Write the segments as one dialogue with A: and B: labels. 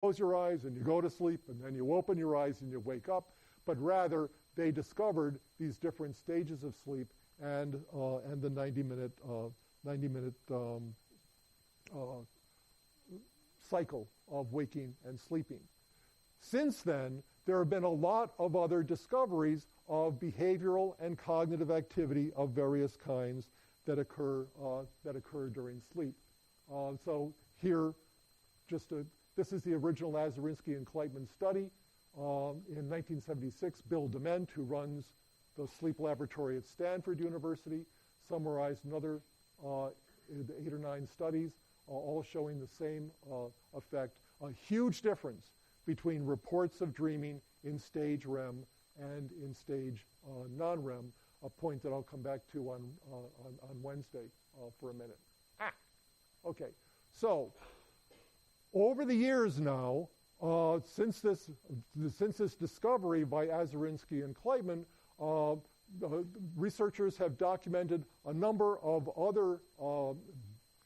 A: close your eyes and you go to sleep, and then you open your eyes and you wake up, but rather they discovered these different stages of sleep and the 90-minute cycle of waking and sleeping. Since then, there have been a lot of other discoveries of behavioral and cognitive activity of various kinds that occur during sleep. So here, this is the original Lazarinsky and Kleitman study. In 1976, Bill Dement, who runs the sleep laboratory at Stanford University, summarized another 8 or 9 studies, all showing the same effect. A huge difference between reports of dreaming in stage REM and in stage non-REM, a point that I'll come back to on Wednesday for a minute. Okay, so over the years now, since this discovery by Lazarinsky and Kleitman, researchers have documented a number of other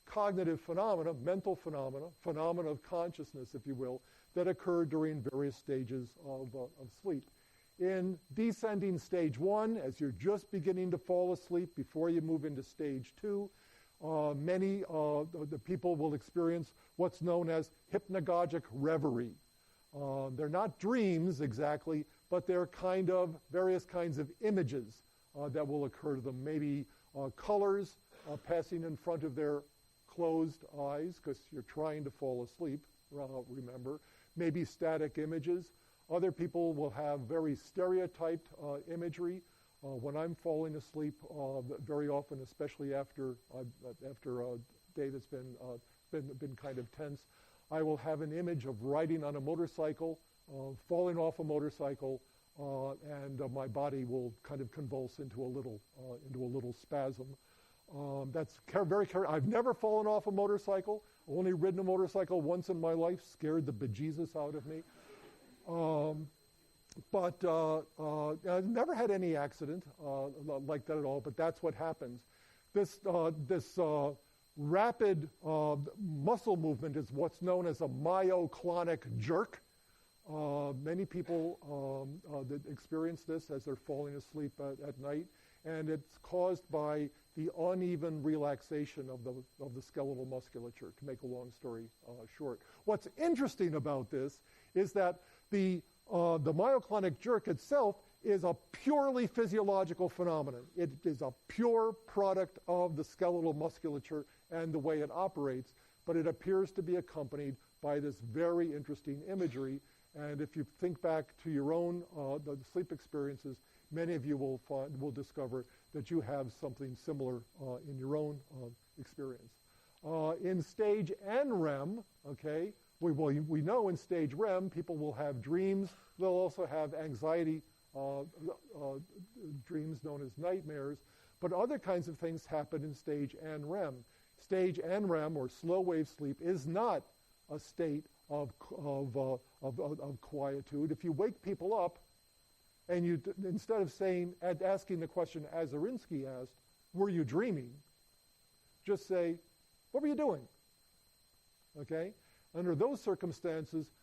A: cognitive phenomena, mental phenomena of consciousness, if you will, that occur during various stages of sleep. In descending stage 1, as you're just beginning to fall asleep before you move into stage 2, many the people will experience what's known as hypnagogic reverie. They're not dreams exactly, but they're various kinds of images that will occur to them. Maybe colors passing in front of their closed eyes because you're trying to fall asleep, remember. Maybe static images. Other people will have very stereotyped imagery. When I'm falling asleep, very often, especially after a day that's been kind of tense, I will have an image of riding on a motorcycle, falling off a motorcycle, and my body will kind of convulse into a little spasm. That's very. I've never fallen off a motorcycle. Only ridden a motorcycle once in my life. Scared the bejesus out of me. But I've never had any accident like that at all. But that's what happens. This rapid muscle movement is what's known as a myoclonic jerk. Many people that experience this as they're falling asleep at night, and it's caused by the uneven relaxation of the skeletal musculature, to make a long story short. What's interesting about this is that the myoclonic jerk itself is a purely physiological phenomenon. It is a pure product of the skeletal musculature and the way it operates, but it appears to be accompanied by this very interesting imagery. And if you think back to your own the sleep experiences, many of you will discover that you have something similar in your own experience. In stage NREM, okay, we know in stage REM people will have dreams. They'll also have anxiety dreams known as nightmares. But other kinds of things happen in stage NREM. Stage NREM, or slow wave sleep, is not a state of quietude. If you wake people up, and you instead of asking the question Lazarinsky asked, were you dreaming? Just say, what were you doing? Okay? Under those circumstances,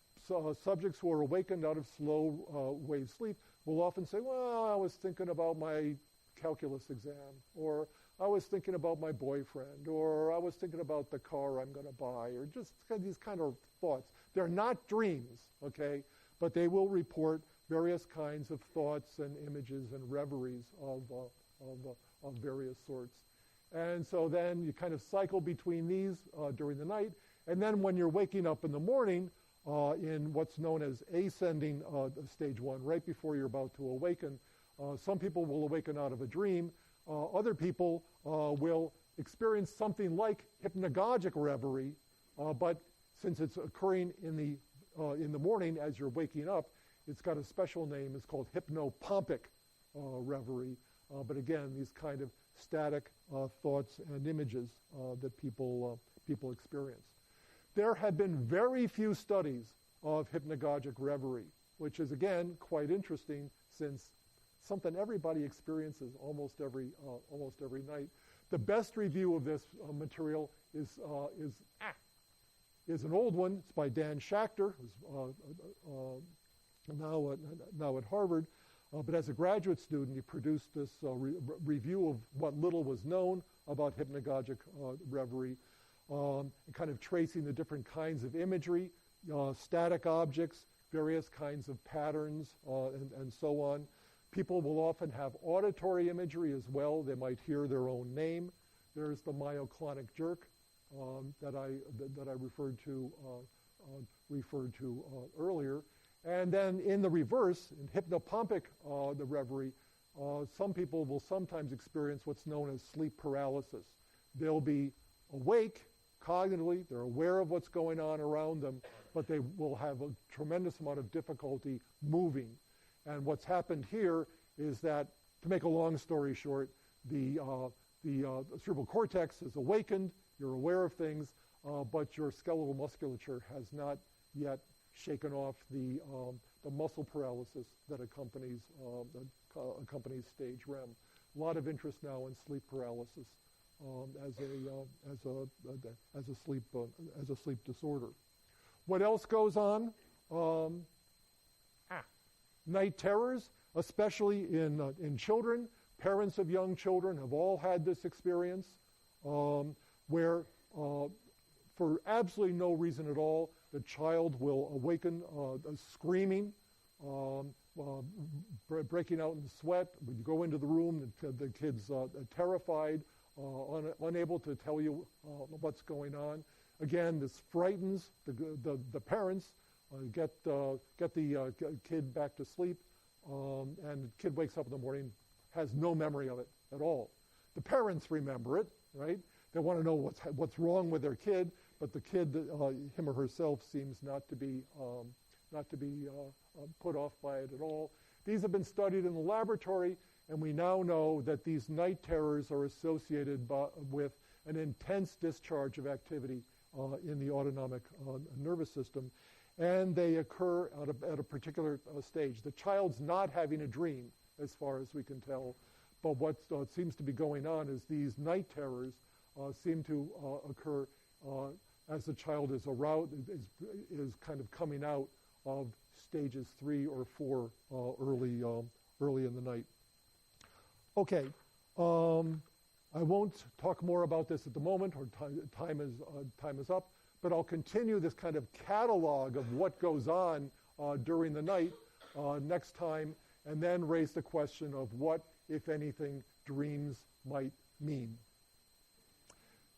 A: subjects who are awakened out of slow wave sleep will often say, well, I was thinking about my calculus exam, or I was thinking about my boyfriend, or I was thinking about the car I'm going to buy, or just these kind of thoughts. They're not dreams, okay? But they will report various kinds of thoughts and images and reveries of various sorts. And so then you kind of cycle between these during the night. And then when you're waking up in the morning, in what's known as ascending stage 1, right before you're about to awaken, some people will awaken out of a dream. Other people will experience something like hypnagogic reverie, but since it's occurring in the morning as you're waking up, it's got a special name. It's called hypnopompic reverie. But again, these kind of static thoughts and images that people experience. There have been very few studies of hypnagogic reverie, which is, again, quite interesting since something everybody experiences almost every is an old one. It's by Dan Schachter, who's now at Harvard. But as a graduate student, he produced this review of what little was known about hypnagogic reverie, kind of tracing the different kinds of imagery, static objects, various kinds of patterns, and so on. People will often have auditory imagery as well. They might hear their own name. There's the myoclonic jerk that I referred to earlier. And then in the reverse, in hypnopompic the reverie, some people will sometimes experience what's known as sleep paralysis. They'll be awake cognitively, they're aware of what's going on around them, but they will have a tremendous amount of difficulty moving. And what's happened here is that, to make a long story short, the cerebral cortex is awakened, you're aware of things, but your skeletal musculature has not yet shaken off the muscle paralysis that accompanies stage REM. A lot of interest now in sleep paralysis as a sleep disorder. What else goes on? Night terrors, especially in children. Parents of young children have all had this experience, where for absolutely no reason at all, the child will awaken screaming, breaking out in sweat. When you go into the room, the kid's terrified, unable to tell you what's going on. Again, this frightens the parents. Get the kid back to sleep, and the kid wakes up in the morning, has no memory of it at all. The parents remember it, right? They want to know what's wrong with their kid, but the kid, him or herself, seems not to be put off by it at all. These have been studied in the laboratory, and we now know that these night terrors are associated with an intense discharge of activity in the autonomic nervous system, and they occur at a particular stage. The child's not having a dream, as far as we can tell, but what seems to be going on is these night terrors seem to occur as the child is aroused, is kind of coming out of stages 3 or 4 early in the night. Okay, I won't talk more about this at the moment, or time is up, but I'll continue this kind of catalog of what goes on during the night next time, and then raise the question of what, if anything, dreams might mean.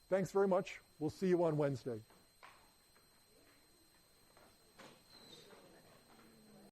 A: Thanks very much. We'll see you on Wednesday.